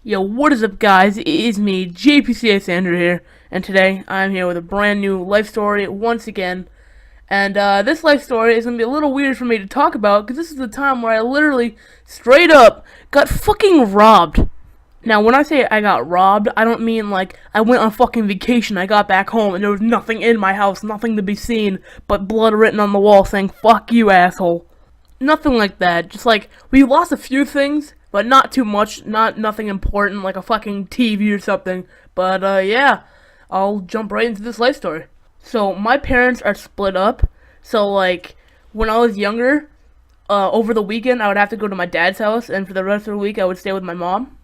Yo, what is up, guys? It is me, JPCS Andrew here, and today I'm here with a brand new life story once again. And this life story is gonna be a little weird for me to talk about because this is the time where I literally, straight up, got fucking robbed. Now, when I say I got robbed, I don't mean like I went on fucking vacation. I got back home and there was nothing in my house, nothing to be seen, but blood written on the wall saying "fuck you, asshole." Nothing like that. Just like we lost a few things, but not too much. Nothing important like a fucking TV or something. But yeah, I'll jump right into this life story. So my parents are split up. So like when I was younger, over the weekend I would have to go to my dad's house, and for the rest of the week I would stay with my mom.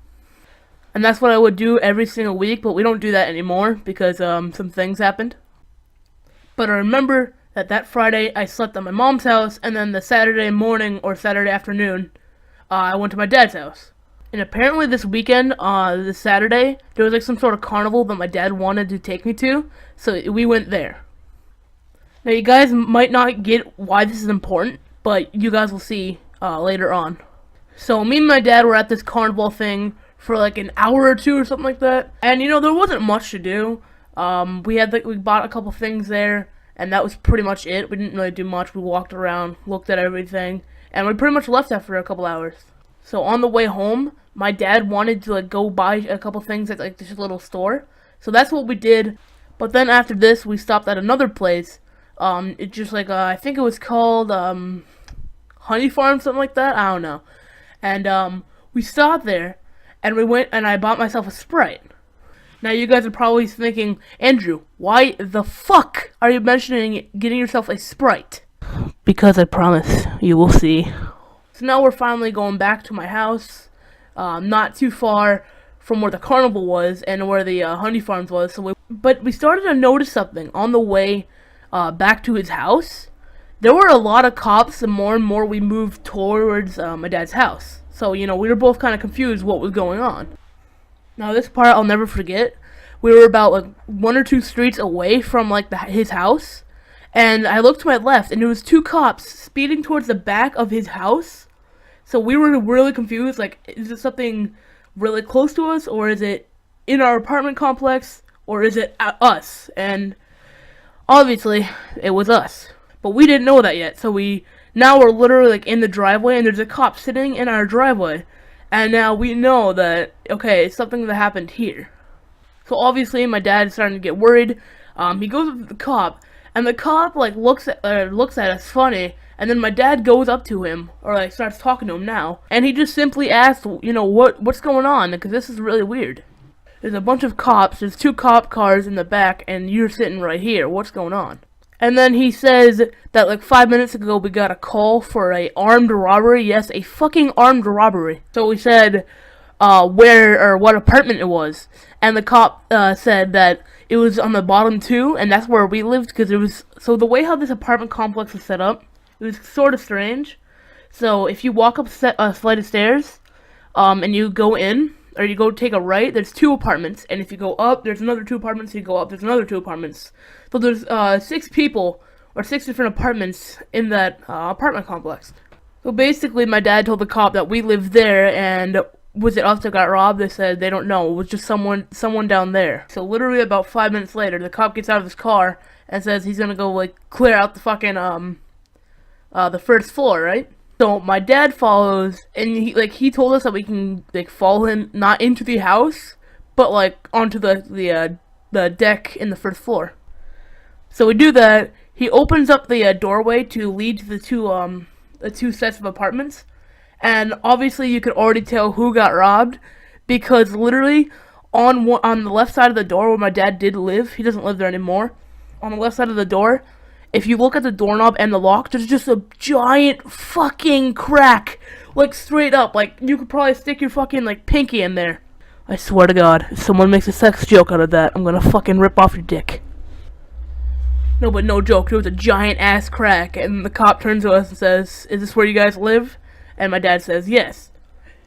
And that's what I would do every single week. But we don't do that anymore because some things happened. But I remember that Friday I slept at my mom's house, and then the Saturday morning or Saturday afternoon, I went to my dad's house. And apparently this weekend, this Saturday, there was like some sort of carnival that my dad wanted to take me to, so we went there. Now you guys might not get why this is important, but you guys will see later on. So me and my dad were at this carnival thing for like an hour or two or something like that, and there wasn't much to do. We bought a couple things there, and that was pretty much it. We didn't really do much. We walked around, looked at everything, and we pretty much left after a couple hours. So on the way home, my dad wanted to like go buy a couple things at like this little store. So that's what we did. But then after this, we stopped at another place. It just like I think it was called Honey Farm, something like that. I don't know. And we stopped there, and we went and I bought myself a Sprite. Now you guys are probably thinking, Andrew, why the fuck are you mentioning getting yourself a Sprite? Because I promise you will see. So now we're finally going back to my house, not too far from where the carnival was and where the Honey Farms was. But we started to notice something on the way back to his house. There were a lot of cops the more and more we moved towards my dad's house. So, we were both kind of confused what was going on. Now this part I'll never forget. We were about like one or two streets away from like his house, and I looked to my left, and there was two cops speeding towards the back of his house. So we were really confused. Like, is it something really close to us, or is it in our apartment complex, or is it us? And obviously, it was us. But we didn't know that yet. So now we're literally like in the driveway, and there's a cop sitting in our driveway. And now we know that, okay, it's something that happened here. So obviously my dad is starting to get worried. He goes up to the cop, and the cop like looks at us funny, and then my dad goes up to him, or like starts talking to him now, and he just simply asks, what's going on, because this is really weird. There's a bunch of cops, there's two cop cars in the back, and you're sitting right here, what's going on? And then he says that like 5 minutes ago we got a call for a armed robbery. Yes, a fucking armed robbery. So we said where or what apartment it was. And the cop said that it was on the bottom two, and that's where we lived, because it was... So the way how this apartment complex is set up, it was sort of strange. So if you walk up a flight of stairs, and you go in, or you go take a right, there's two apartments, and if you go up, there's another two apartments, you go up, there's another two apartments. So there's 6 people, or 6 different apartments in that apartment complex. So basically, my dad told the cop that we lived there, and was it us that got robbed? They said they don't know, it was just someone down there. So literally about 5 minutes later, the cop gets out of his car, and says he's gonna go, like, clear out the fucking, the first floor, right? So my dad follows, and he told us that we can like follow him not into the house, but like onto the deck in the first floor. So we do that. He opens up the doorway to lead to the two sets of apartments, and obviously you could already tell who got robbed, because literally on the left side of the door where my dad did live, he doesn't live there anymore. On the left side of the door, if you look at the doorknob and the lock, there's just a giant fucking crack. Like, straight up. Like, you could probably stick your fucking, like, pinky in there. I swear to God, if someone makes a sex joke out of that, I'm gonna fucking rip off your dick. No, but no joke. There was a giant-ass crack, and the cop turns to us and says, "Is this where you guys live?" And my dad says, "Yes."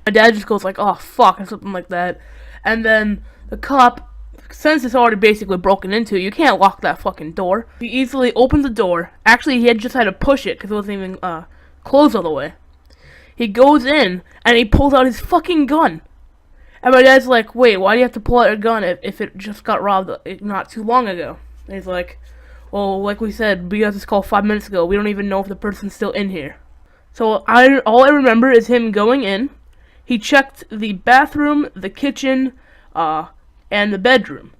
My dad just goes like, "Oh, fuck," or something like that. And then the cop, since it's already basically broken into, you can't lock that fucking door. He easily opens the door. Actually, he had just had to push it because it wasn't even closed all the way. He goes in, and he pulls out his fucking gun. And my dad's like, wait, why do you have to pull out your gun if it just got robbed not too long ago? And he's like, well, like we said, we got this call 5 minutes ago. We don't even know if the person's still in here. So all I remember is him going in. He checked the bathroom, the kitchen, and the bedroom.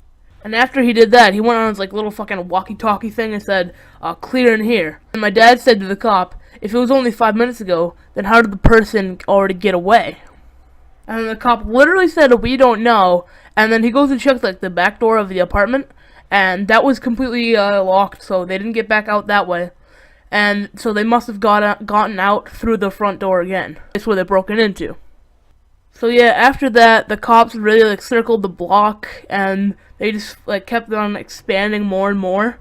And after he did that, he went on his like little fucking walkie-talkie thing and said, clear in here. And my dad said to the cop, if it was only 5 minutes ago, then how did the person already get away? And the cop literally said, we don't know. And then he goes and checks like the back door of the apartment, and that was completely locked, so they didn't get back out that way. And so they must have gotten out through the front door again. That's where they broken into. So yeah, after that, the cops really like circled the block, and they just like kept on expanding more and more.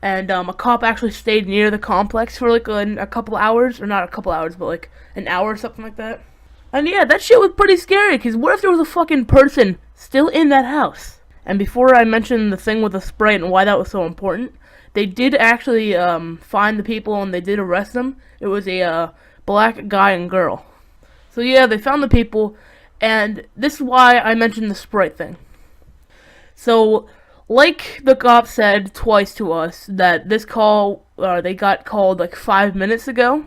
And a cop actually stayed near the complex for like a couple hours, or not a couple hours, but like an hour or something like that. And yeah, that shit was pretty scary, because what if there was a fucking person still in that house? And before I mention the thing with the Sprite and why that was so important, they did actually find the people and they did arrest them. It was a black guy and girl. So yeah, they found the people, and this is why I mentioned the Sprite thing. So, like the cop said twice to us, that this call, they got called like 5 minutes ago.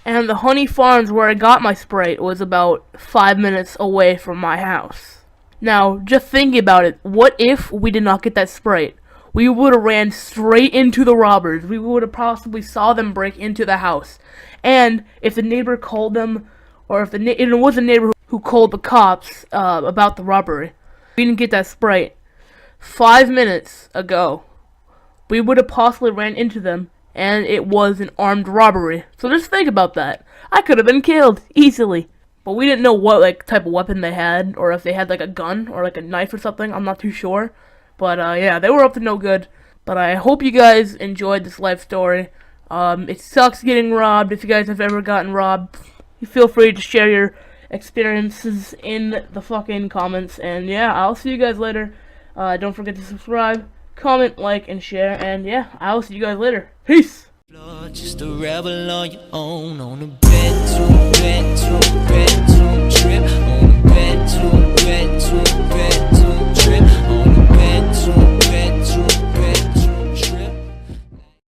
And the Honey Farms where I got my Sprite was about 5 minutes away from my house. Now, just thinking about it, what if we did not get that Sprite? We would have ran straight into the robbers. We would have possibly saw them break into the house. And if the neighbor called them, or if it was a neighbor who called the cops about the robbery, we didn't get that Sprite 5 minutes ago, we would have possibly ran into them, and it was an armed robbery. So just think about that. I could have been killed easily. But we didn't know what like type of weapon they had, or if they had like a gun or like a knife or something. I'm not too sure. But yeah, they were up to no good. But I hope you guys enjoyed this life story. It sucks getting robbed. If you guys have ever gotten robbed, feel free to share your experiences in the fucking comments. And yeah, I'll see you guys later. Don't forget to subscribe, comment, like, and share. And yeah, I'll see you guys later. Peace! Just a rebel on your own, on a bedroom trip, on a bedroom